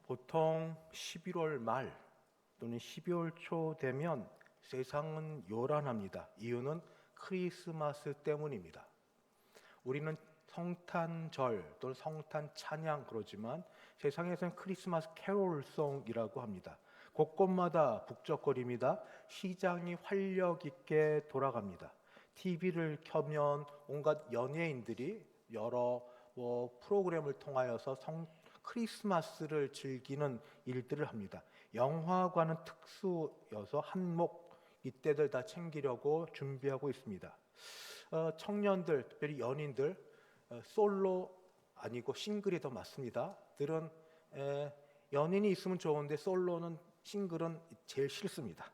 보통 11월 말 또는 12월 초 되면 세상은 요란합니다. 이유는 크리스마스 때문입니다. 우리는 성탄절 또는 성탄 찬양 그러지만 세상에서는 크리스마스 캐롤송이라고 합니다. 곳곳마다 북적거립니다. 시장이 활력 있게 돌아갑니다. TV를 켜면 온갖 연예인들이 여러 프로그램을 통하여서 크리스마스를 즐기는 일들을 합니다. 영화관은 특수여서 한몫 이때들 다 챙기려고 준비하고 있습니다. 청년들, 특별히 연인들, 솔로 아니고 싱글이 더 맞습니다. 들은 연인이 있으면 좋은데 솔로는 싱글은 제일 싫습니다.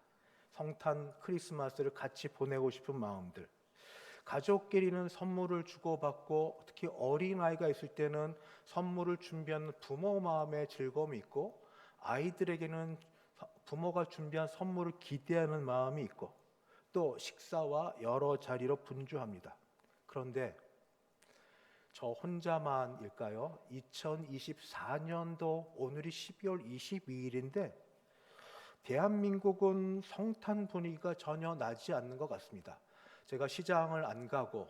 성탄 크리스마스를 같이 보내고 싶은 마음들. 가족끼리는 선물을 주고받고 특히 어린아이가 있을 때는 선물을 준비하는 부모 마음의 즐거움이 있고 아이들에게는 부모가 준비한 선물을 기대하는 마음이 있고 또 식사와 여러 자리로 분주합니다. 그런데 저 혼자만일까요? 2024년도 오늘이 12월 22일인데 대한민국은 성탄 분위기가 전혀 나지 않는 것 같습니다. 제가 시장을 안 가고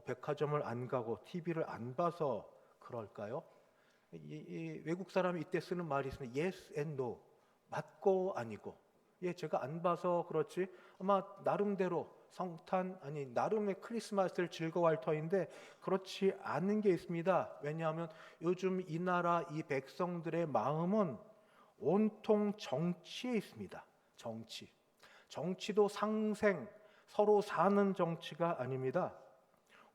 백화점을 안 가고 TV를 안 봐서 그럴까요? 이 외국 사람이 이때 쓰는 말이 있습니다. Yes and no. 맞고 아니고. 제가 안 봐서 그렇지 아마 나름대로 나름의 크리스마스를 즐거워할 터인데 그렇지 않은 게 있습니다. 왜냐하면 요즘 이 나라 이 백성들의 마음은 온통 정치에 있습니다. 정치도 상생, 서로 사는 정치가 아닙니다.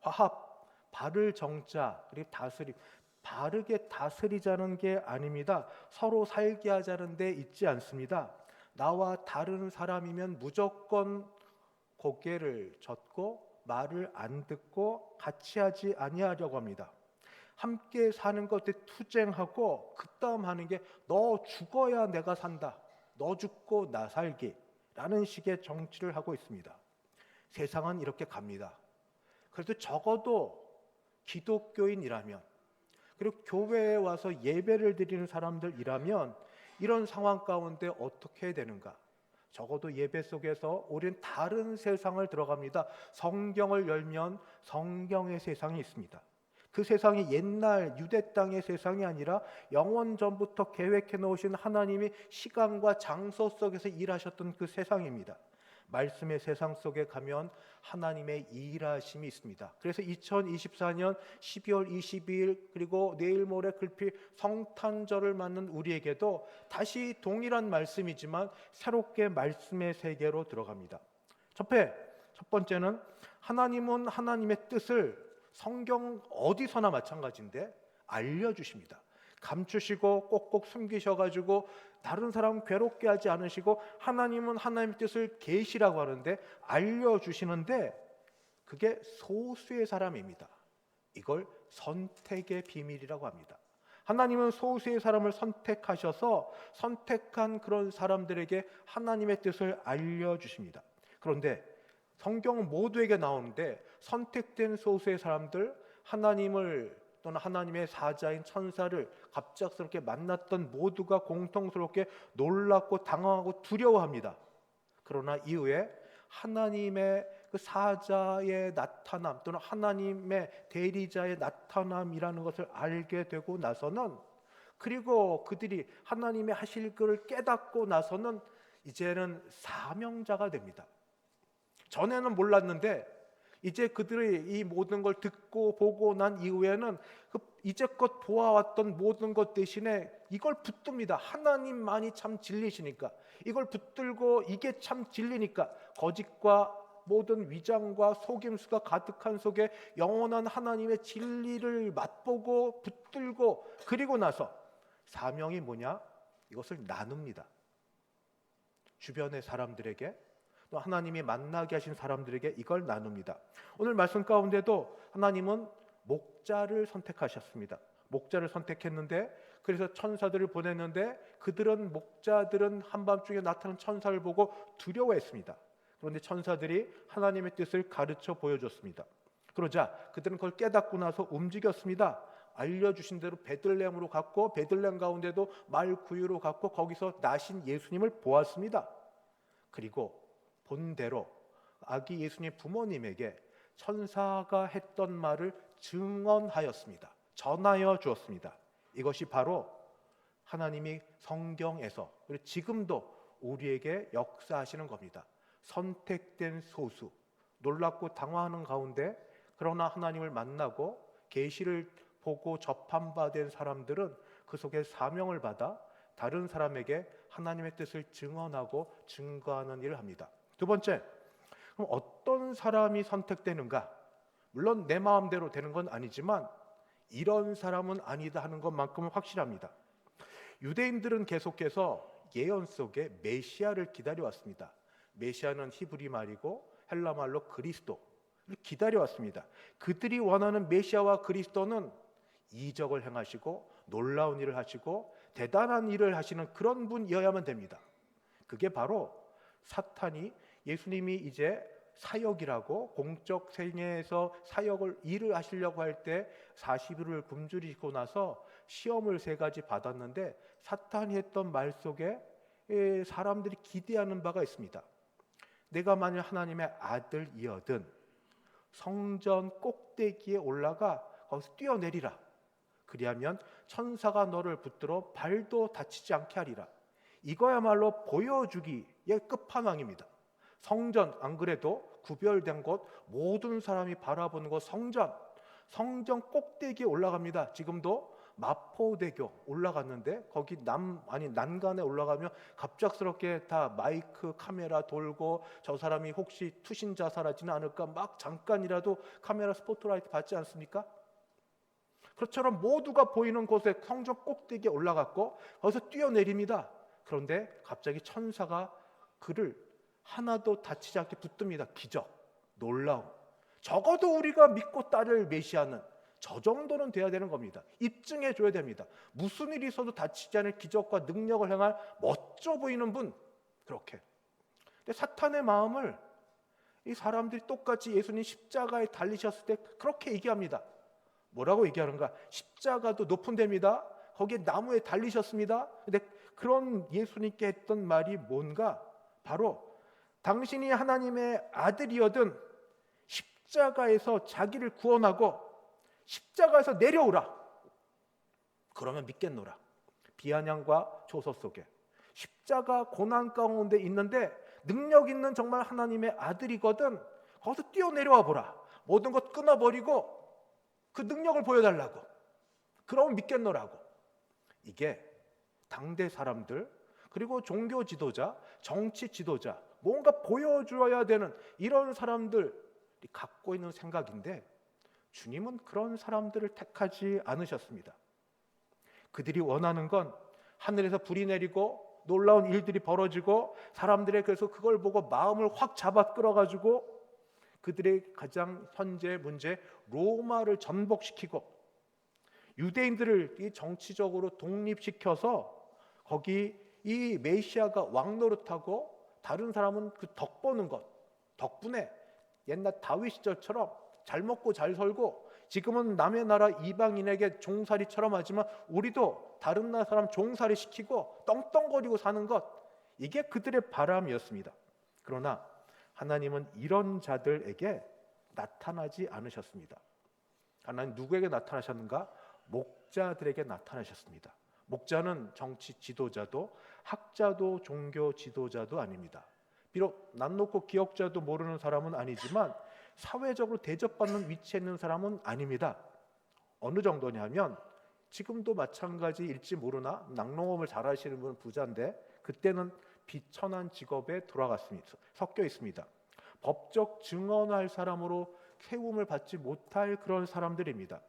화합, 바를 정자, 그리고 다스림, 바르게 다스리자는 게 아닙니다. 서로 살게 하자는 데 있지 않습니다. 나와 다른 사람이면 무조건 고개를 젓고 말을 안 듣고 같이 하지 아니하려고 합니다. 함께 사는 것에 투쟁하고 그 다음 하는 게 너 죽어야 내가 산다, 너 죽고 나 살기 라는 식의 정치를 하고 있습니다. 세상은 이렇게 갑니다. 그래도 적어도 기독교인이라면 그리고 교회에 와서 예배를 드리는 사람들이라면 이런 상황 가운데 어떻게 해야 되는가? 적어도 예배 속에서 우리는 다른 세상을 들어갑니다. 성경을 열면 성경의 세상이 있습니다. 그 세상이 옛날 유대 땅의 세상이 아니라 영원 전부터 계획해 놓으신 하나님이 시간과 장소 속에서 일하셨던 그 세상입니다. 말씀의 세상 속에 가면 하나님의 일하심이 있습니다. 그래서 2024년 12월 22일 그리고 내일 모레 글필 성탄절을 맞는 우리에게도 다시 동일한 말씀이지만 새롭게 말씀의 세계로 들어갑니다. 첫 번째는 하나님은 하나님의 뜻을 성경 어디서나 마찬가지인데 알려주십니다. 감추시고 꼭꼭 숨기셔가지고 다른 사람 괴롭게 하지 않으시고 하나님은 하나님의 뜻을 계시라고 하는데 알려주시는데 그게 소수의 사람입니다. 이걸 선택의 비밀이라고 합니다. 하나님은 소수의 사람을 선택하셔서 선택한 그런 사람들에게 하나님의 뜻을 알려주십니다. 그런데 성경은 모두에게 나오는데 선택된 소수의 사람들, 하나님을 또는 하나님의 사자인 천사를 갑작스럽게 만났던 모두가 공통스럽게 놀랍고 당황하고 두려워합니다. 그러나 이후에 하나님의 그 사자의 나타남 또는 하나님의 대리자의 나타남이라는 것을 알게 되고 나서는 그리고 그들이 하나님의 하실 것을 깨닫고 나서는 이제는 사명자가 됩니다. 전에는 몰랐는데 이제 그들이 이 모든 걸 듣고 보고 난 이후에는 이제껏 보아왔던 모든 것 대신에 이걸 붙듭니다. 하나님만이 참 진리시니까 이걸 붙들고 이게 참 진리니까 거짓과 모든 위장과 속임수가 가득한 속에 영원한 하나님의 진리를 맛보고 붙들고 그리고 나서 사명이 뭐냐? 이것을 나눕니다. 주변의 사람들에게 또 하나님이 만나게 하신 사람들에게 이걸 나눕니다. 오늘 말씀 가운데도 하나님은 목자를 선택하셨습니다. 목자를 선택했는데 그래서 천사들을 보냈는데 목자들은 한밤중에 나타난 천사를 보고 두려워했습니다. 그런데 천사들이 하나님의 뜻을 가르쳐 보여줬습니다. 그러자 그들은 그걸 깨닫고 나서 움직였습니다. 알려주신 대로 베들레헴으로 갔고 베들레헴 가운데도 말 구유로 갔고 거기서 나신 예수님을 보았습니다. 그리고 본대로 아기 예수님 부모님에게 천사가 했던 말을 증언하였습니다. 전하여 주었습니다. 이것이 바로 하나님이 성경에서 그리고 지금도 우리에게 역사하시는 겁니다. 선택된 소수, 놀랍고 당황하는 가운데 그러나 하나님을 만나고 계시를 보고 접한 바 된 사람들은 그 속에 사명을 받아 다른 사람에게 하나님의 뜻을 증언하고 증거하는 일을 합니다. 두 번째, 그럼 어떤 사람이 선택되는가? 물론 내 마음대로 되는 건 아니지만 이런 사람은 아니다 하는 것만큼은 확실합니다. 유대인들은 계속해서 예언 속에 메시아를 기다려왔습니다. 메시아는 히브리 말이고 헬라 말로 그리스도를 기다려왔습니다. 그들이 원하는 메시아와 그리스도는 이적을 행하시고 놀라운 일을 하시고 대단한 일을 하시는 그런 분이어야만 됩니다. 그게 바로 사탄이 예수님이 이제 사역이라고 공적 생애에서 일을 하시려고 할 때 40일을 굶주리고 나서 시험을 3가지 받았는데 사탄이 했던 말 속에 사람들이 기대하는 바가 있습니다. 내가 만일 하나님의 아들이어든 성전 꼭대기에 올라가 거기서 뛰어내리라. 그리하면 천사가 너를 붙들어 발도 다치지 않게 하리라. 이거야말로 보여주기의 끝판왕입니다. 성전, 안 그래도 구별된 곳, 모든 사람이 바라보는 곳 성전 꼭대기에 올라갑니다. 지금도 마포대교 올라갔는데 거기 난간에 올라가면 갑작스럽게 다 마이크 카메라 돌고 저 사람이 혹시 투신 자살하지는 않을까 막 잠깐이라도 카메라 스포트라이트 받지 않습니까? 그것처럼 모두가 보이는 곳에 성전 꼭대기에 올라갔고 거기서 뛰어내립니다. 그런데 갑자기 천사가 그를 하나도 다치지 않게 붙듭니다. 기적, 놀라움. 적어도 우리가 믿고 따를 메시아는 저 정도는 돼야 되는 겁니다. 입증해 줘야 됩니다. 무슨 일이 있어도 다치지 않을 기적과 능력을 행할 멋져 보이는 분, 그렇게. 근데 사탄의 마음을 이 사람들이 똑같이 예수님 십자가에 달리셨을 때 그렇게 얘기합니다. 뭐라고 얘기하는가? 십자가도 높은 데입니다. 거기에 나무에 달리셨습니다. 근데 그런 예수님께 했던 말이 뭔가? 바로 당신이 하나님의 아들이어든 십자가에서 자기를 구원하고 십자가에서 내려오라. 그러면 믿겠노라. 비아냥과 조소 속에 십자가 고난 가운데 있는데 능력 있는 정말 하나님의 아들이거든 거기서 뛰어내려와 보라. 모든 것 끊어버리고 그 능력을 보여달라고. 그러면 믿겠노라고. 이게 당대 사람들 그리고 종교 지도자, 정치 지도자 뭔가 보여줘야 되는 이런 사람들이 갖고 있는 생각인데 주님은 그런 사람들을 택하지 않으셨습니다. 그들이 원하는 건 하늘에서 불이 내리고 놀라운 일들이 벌어지고 사람들의 그래서 그걸 보고 마음을 확 잡아 끌어가지고 그들의 가장 현재 문제 로마를 전복시키고 유대인들을 이 정치적으로 독립시켜서 거기 이 메시아가 왕노릇하고 다른 사람은 그 덕 보는 것 덕분에 옛날 다윗 시절처럼 잘 먹고 잘 살고 지금은 남의 나라 이방인에게 종살이처럼 하지만 우리도 다른 나라 사람 종살이 시키고 떵떵거리고 사는 것 이게 그들의 바람이었습니다. 그러나 하나님은 이런 자들에게 나타나지 않으셨습니다. 하나님 누구에게 나타나셨는가? 목자들에게 나타나셨습니다. 목자는 정치 지도자도 학자도 종교 지도자도 아닙니다. 비록 남 놓고 기억자도 모르는 사람은 아니지만 사회적으로 대접받는 위치에 있는 사람은 아닙니다. 어느 정도냐면 지금도 마찬가지일지 모르나 낙농업을 잘하시는 분은 부자인데 그때는 비천한 직업에 섞여 있습니다. 법적 증언할 사람으로 세움을 받지 못할 그런 사람들입니다.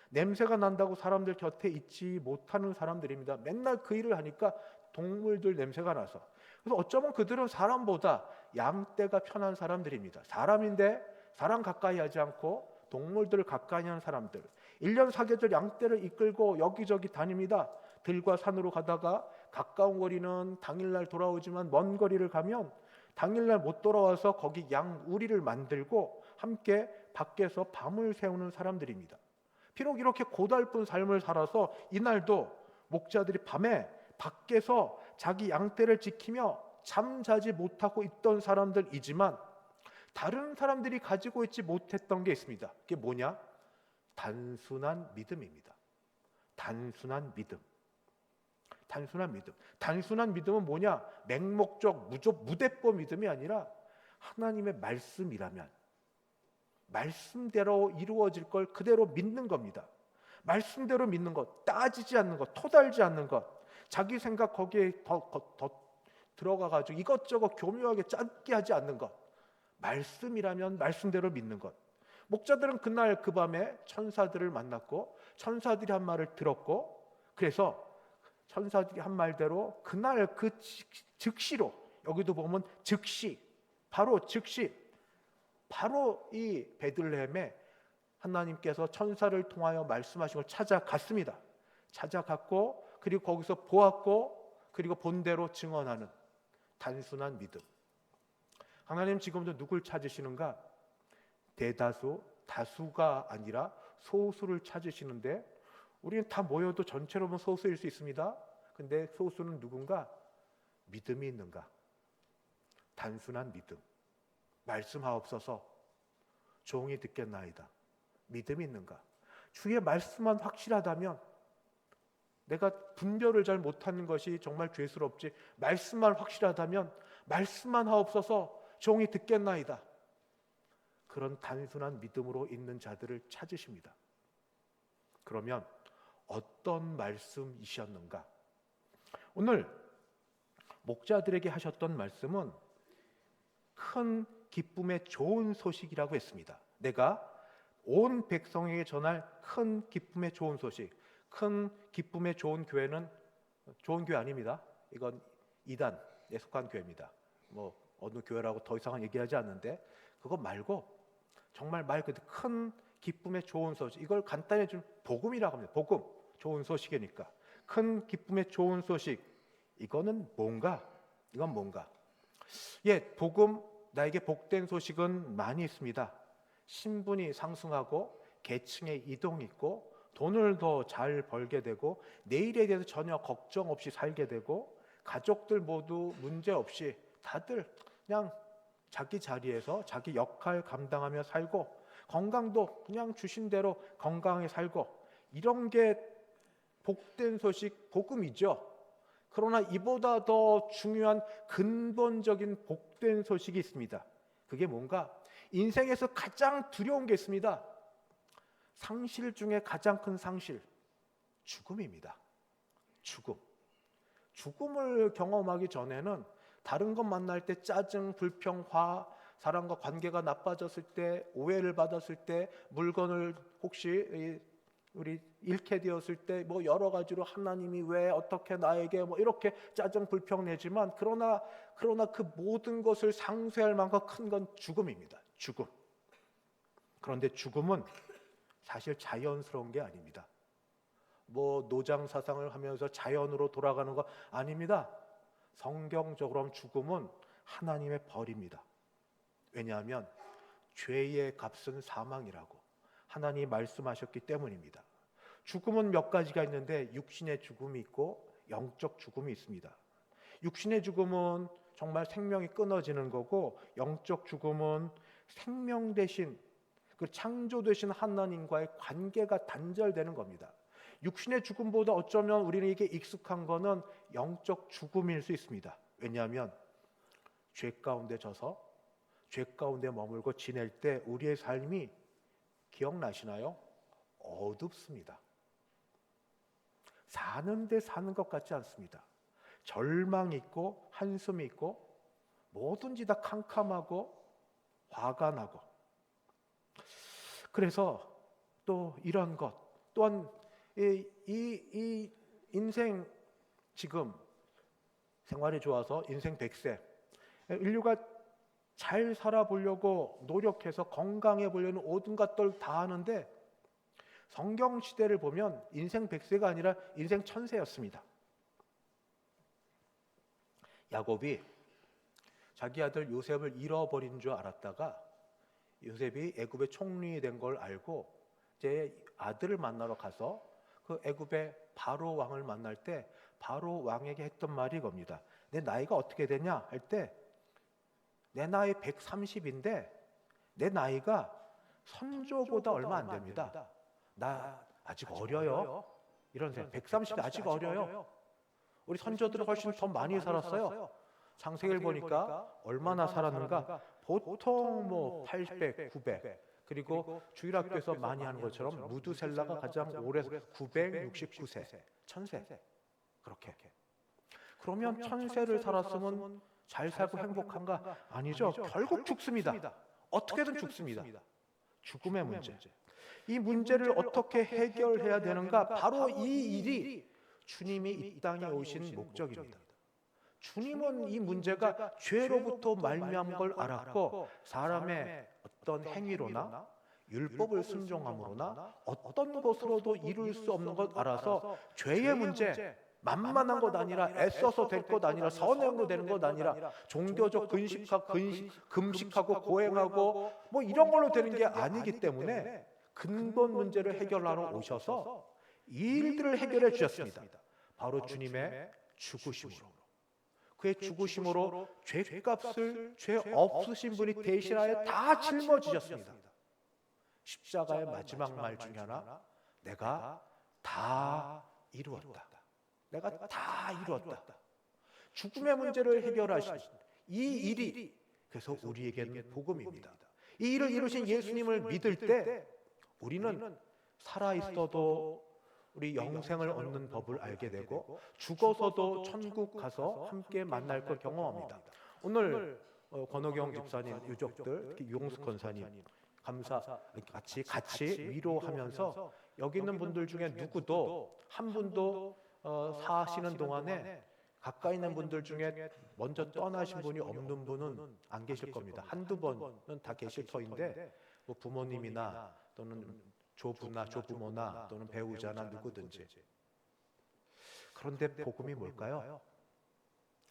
냄새가 난다고 사람들 곁에 있지 못하는 사람들입니다. 맨날 그 일을 하니까 동물들 냄새가 나서. 그래서 어쩌면 그들은 사람보다 양떼가 편한 사람들입니다. 사람인데 사람 가까이 하지 않고 동물들을 가까이 하는 사람들. 1년 4계절 양떼를 이끌고 여기저기 다닙니다. 들과 산으로 가다가 가까운 거리는 당일날 돌아오지만 먼 거리를 가면 당일날 못 돌아와서 거기 양 우리를 만들고 함께 밖에서 밤을 새우는 사람들입니다. 비록 이렇게 고달픈 삶을 살아서 이날도 목자들이 밤에 밖에서 자기 양떼를 지키며 잠자지 못하고 있던 사람들이지만 다른 사람들이 가지고 있지 못했던 게 있습니다. 그게 뭐냐? 단순한 믿음입니다. 단순한 믿음. 단순한 믿음. 단순한 믿음은 뭐냐? 맹목적, 무대법 믿음이 아니라 하나님의 말씀이라면 말씀대로 이루어질 걸 그대로 믿는 겁니다. 말씀대로 믿는 것, 따지지 않는 것, 토달지 않는 것, 자기 생각 거기에 더 들어가가지고 이것저것 교묘하게 짜게 하지 않는 것, 말씀이라면 말씀대로 믿는 것. 목자들은 그날 그 밤에 천사들을 만났고 천사들이 한 말을 들었고, 그래서 천사들이 한 말대로 그날 그 즉시로, 여기도 보면 즉시, 바로 이 베들레헴에 하나님께서 천사를 통하여 말씀하신 걸 찾아갔습니다. 찾아갔고 그리고 거기서 보았고 그리고 본대로 증언하는 단순한 믿음. 하나님 지금도 누굴 찾으시는가? 대다수, 다수가 아니라 소수를 찾으시는데 우리는 다 모여도 전체로 보면 소수일 수 있습니다. 근데 소수는 누군가? 믿음이 있는가? 단순한 믿음. 말씀하옵소서, 종이 듣겠나이다. 믿음이 있는가? 주의 말씀만 확실하다면, 내가 분별을 잘 못하는 것이 정말 죄스럽지, 말씀만 확실하다면 말씀만 하옵소서, 종이 듣겠나이다. 그런 단순한 믿음으로 있는 자들을 찾으십니다. 그러면 어떤 말씀이셨는가? 오늘 목자들에게 하셨던 말씀은 큰 기쁨의 좋은 소식이라고 했습니다. 내가 온 백성에게 전할 큰 기쁨의 좋은 소식. 큰 기쁨의 좋은 교회는 좋은 교회 아닙니다. 이건 이단에 속한 교회입니다. 뭐 어느 교회라고 더 이상은 얘기하지 않는데, 그거 말고 정말 말 그대로 큰 기쁨의 좋은 소식, 이걸 간단히 좀 복음이라고 합니다. 복음, 좋은 소식이니까. 큰 기쁨의 좋은 소식, 이거는 뭔가? 이건 뭔가? 복음, 나에게 복된 소식은 많이 있습니다. 신분이 상승하고 계층의 이동이 있고 돈을 더 잘 벌게 되고 내일에 대해서 전혀 걱정 없이 살게 되고 가족들 모두 문제 없이 다들 그냥 자기 자리에서 자기 역할 감당하며 살고 건강도 그냥 주신 대로 건강하게 살고, 이런 게 복된 소식, 복음이죠. 그러나 이보다 더 중요한 근본적인 복된 소식이 있습니다. 그게 뭔가? 인생에서 가장 두려운 게 있습니다. 상실 중에 가장 큰 상실, 죽음입니다. 죽음을 경험하기 전에는 다른 것 만날 때 짜증, 불평, 화, 사람과 관계가 나빠졌을 때, 오해를 받았을 때, 물건을 혹시 우리 잃게 되었을 때, 뭐 여러 가지로 하나님이 왜 어떻게 나에게 뭐 이렇게 짜증 불평 내지만, 그러나 그 모든 것을 상쇄할 만큼 큰 건 죽음입니다. 죽음. 그런데 죽음은 사실 자연스러운 게 아닙니다. 뭐 노장 사상을 하면서 자연으로 돌아가는 거 아닙니다. 성경적으로 죽음은 하나님의 벌입니다. 왜냐하면 죄의 값은 사망이라고 하나님이 말씀하셨기 때문입니다. 죽음은 몇 가지가 있는데 육신의 죽음이 있고 영적 죽음이 있습니다. 육신의 죽음은 정말 생명이 끊어지는 거고, 영적 죽음은 생명 대신 그 창조되신 하나님과의 관계가 단절되는 겁니다. 육신의 죽음보다 어쩌면 우리에게 익숙한 거는 영적 죽음일 수 있습니다. 왜냐하면 죄 가운데 져서 죄 가운데 머물고 지낼 때 우리의 삶이, 기억나시나요? 어둡습니다. 사는데 사는 것 같지 않습니다. 절망이 있고 한숨이 있고 뭐든지 다 캄캄하고 화가 나고. 그래서 또 이런 것 또한 이 인생, 지금 생활이 좋아서 인생 100세, 인류가 잘 살아보려고 노력해서 건강해 보려는 모든 것들 다 하는데, 성경 시대를 보면 인생 100세가 아니라 인생 1000세였습니다. 야곱이 자기 아들 요셉을 잃어버린 줄 알았다가 요셉이 애굽의 총리 된 걸 알고 제 아들을 만나러 가서 그 애굽의 바로 왕을 만날 때 바로 왕에게 했던 말이 이겁니다. 내 나이가 어떻게 되냐 할 때 내 나이 130인데 내 나이가 선조보다 얼마 안 됩니다. 나 아직 어려요. 이런 생각. 130 아직 어려요. 우리 선조들은 훨씬 더 많이 살았어요. 창세기를 보니까 얼마나 살았는가? 보통 뭐 800, 900. 그리고 주일학교에서 많이 하는 것처럼 무두셀라가 가장 오래 969세, 1000세. 그렇게. 그러면 1000세를 살았으면 잘 살고 행복한가? 아니죠. 결국 죽습니다. 어떻게든 죽습니다. 죽음의 문제. 이 문제를 어떻게 해결해야 되는가? 바로 이 일이 주님이 이 땅에 오신 목적입니다. 주님은 이 문제가 죄로부터 말미암은 걸 알았고 사람의 어떤 행위로나 율법을 순종함으로나 어떤 것으로도 이룰 수 없는 것 알아서 죄의 문제, 만만한 것 아니라 애써서 될 것 아니라 선행으로 되는 것 아니라 종교적 금식하고 고행하고 뭐 이런 걸로 되는 게 아니기 때문에 근본 문제를 해결하러 오셔서 이 일들을 해결해 주셨습니다. 바로 주님의 죽으심으로. 그의 죽으심으로 죄값을 죄 없으신 분이 대신하여 다 짊어지셨습니다. 십자가의 마지막 말 중에 하나, 내가 다 이루었다. 내가 다 이루었다. 죽음의 문제를 해결하신 이 일이 그래서 우리에게는 복음입니다. 이 일을 이루신 예수님을 믿을 때 우리는 살아있어도 우리 영생을 얻는 법을 알게 되고 죽어서도 천국 가서 함께 만날 걸 경험합니다. 오늘 권호경 집사님 유족들, 특히 유홍숙 권사님 같이 위로하면서 여기 있는 분들 중에 누구도 한 분도 사시는 동안에 가까이 있는 분들 중에 먼저 떠나신 분이 없는 분은 안 계실 겁니다. 한두 번은 다 계실 터인데 뭐 부모님이나 또는 조부나 조부모나 또는 배우자나 누구든지. 그런데 복음이 뭘까요?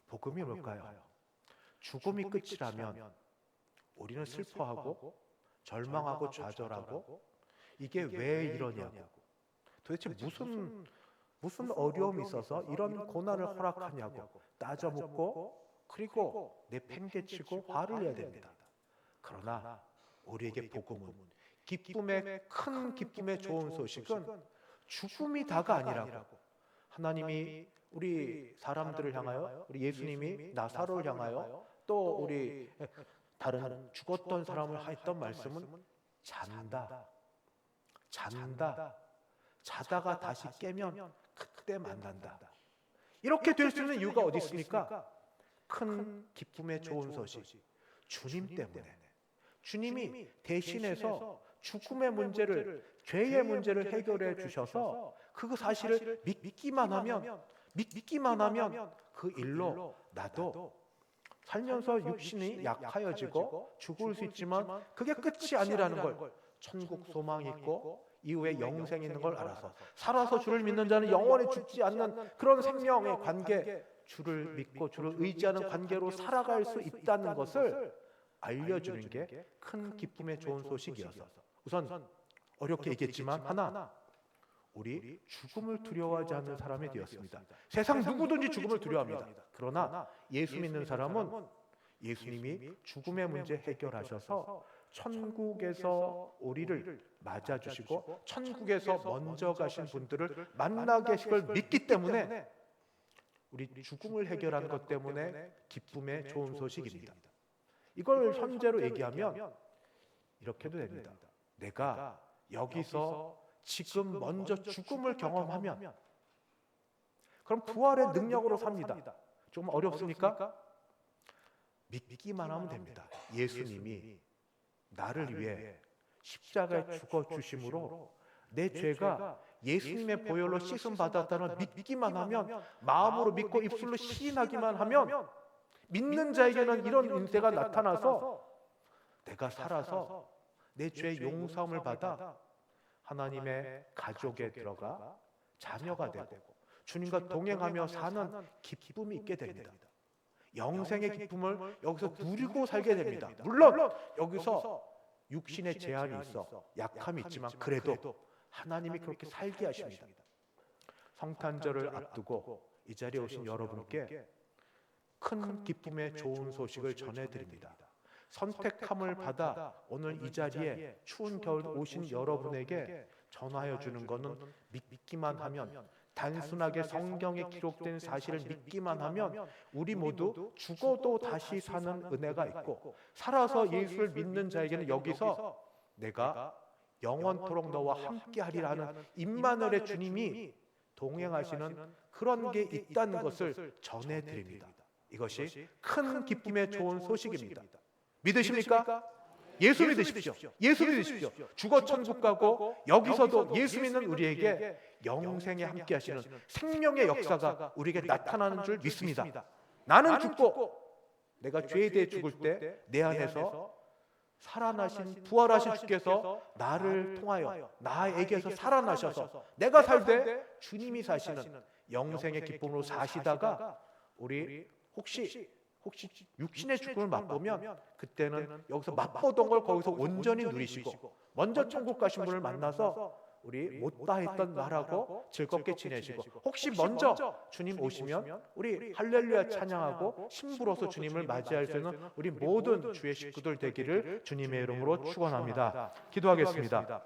복음이 뭘까요? 죽음이 끝이라면 우리는 슬퍼하고 절망하고 좌절하고 이게 왜 이러냐고. 도대체 무슨 어려움이 있어서 이런 고난을 허락하냐고 따져묻고 그리고 내팽개치고 화를 내야 됩니다. 그러나 우리에게 복음은 큰 기쁨의 좋은 소식은 죽음이 다가 아니라고. 하나님이 우리 사람들을 향하여 우리 예수님이 나사로를 향하여 또 우리 다른 죽었던 사람을 했던 말씀은 잔다. 자다가 다시 깨면 그때 만난다. 이렇게 될 수 있는 이유가 어디 있습니까? 큰 기쁨의 좋은 소식. 주님 때문에. 주님이 대신해서 죽음의 문제를, 죄의 문제를 해결해 주셔서 그 사실을 믿기만 하면 그 일로 나도 살면서 육신이 약하여지고 죽을 수 있지만 그게 끝이 아니라는 걸, 천국 소망이 있고 이후에 영생이 있는 걸 알아서 살아서 주를 믿는 자는 영원히 죽지 않는 그런 생명의 관계, 주를 믿고 주를 의지하는 관계로 살아갈 수 있다는 것을 알려주는 게 큰 기쁨의 좋은 소식이어서 우선 어렵게 얘기했지만 하나, 우리 죽음을 두려워하지 않는 사람이 되었습니다. 세상 누구든지 죽음을 두려워합니다. 그러나 예수 믿는 사람은 예수님이 죽음의 문제 해결하셔서 천국에서 우리를 맞아주시고 천국에서 먼저 가신 분들을 만나 계실 걸 믿기 때문에 우리 죽음을 해결한 것 때문에 기쁨의 좋은 소식입니다. 이걸 현재로 얘기하면 이렇게도 됩니다. 내가 여기서 지금 먼저 죽음을 경험하면 그럼 부활의 능력으로 삽니다. 좀 어렵습니까? 믿기만 하면 됩니다. 예수님이 나를 위해 십자가에 죽어주심으로 내 죄가 예수님의 보혈로 씻음 받았다는 믿기만 하면, 마음으로 믿고 입술로 시인하기만 하면 믿는 자에게는 이런 인세가 나타나서 내가 살아서 내 죄의 용서함을 받아 하나님의 가족에 들어가 자녀가 되고 주님과 동행하며 사는 기쁨이 있게 됩니다. 영생의 기쁨을 여기서 누리고 살게 됩니다. 물론 여기서 육신의 제한이 있어 약함이 있지만 그래도 하나님이 그렇게 살게 하십니다. 성탄절을 앞두고 이 자리에 오신 여러분께 큰 기쁨의 좋은 소식을 전해드립니다. 선택함을 받아 오늘 이 자리에 추운 겨울 오신 여러분에게 전하여 주는 것은 믿기만 하면, 단순하게 성경에 기록된 사실을 믿기만 하면 우리 모두 죽어도 다시 사는 은혜가 있고, 살아서 예수를 믿는 자에게는 여기서 내가 영원토록 너와 함께하리라 하는 임마누엘의 주님이 동행하시는 그런 게 있다는 것을 전해드립니다. 이것이 큰 기쁨의 좋은 소식입니다. 믿으십니까? 예수 믿으십시오. 예수 믿으십시오. 죽어 천국 가고 여기서도 예수 믿는 우리에게 영생에 함께 하시는 생명의 역사가 우리에게 나타나는 줄 믿습니다. 나는 죽고 내가 죄에 대해 죽을 때 내 안에서 살아나신 부활하신 주께서 나를 통하여 나에게서 살아나셔서 내가 살되 주님이 사시는 영생의 기쁨으로 사시다가 우리 혹시 육신의 죽음을 맛보면 그때는 여기서 맛보던 걸 거기서 온전히 누리시고, 먼저 천국 가신 분을 만나서 우리 못다 했던 말하고 즐겁게 지내시고, 혹시 먼저 주님 오시면 우리 할렐루야 찬양하고 신부로서 주님을 맞이할 수 있는 우리 모든 주의 식구들 되기를 주님의 이름으로 축원합니다. 기도하겠습니다.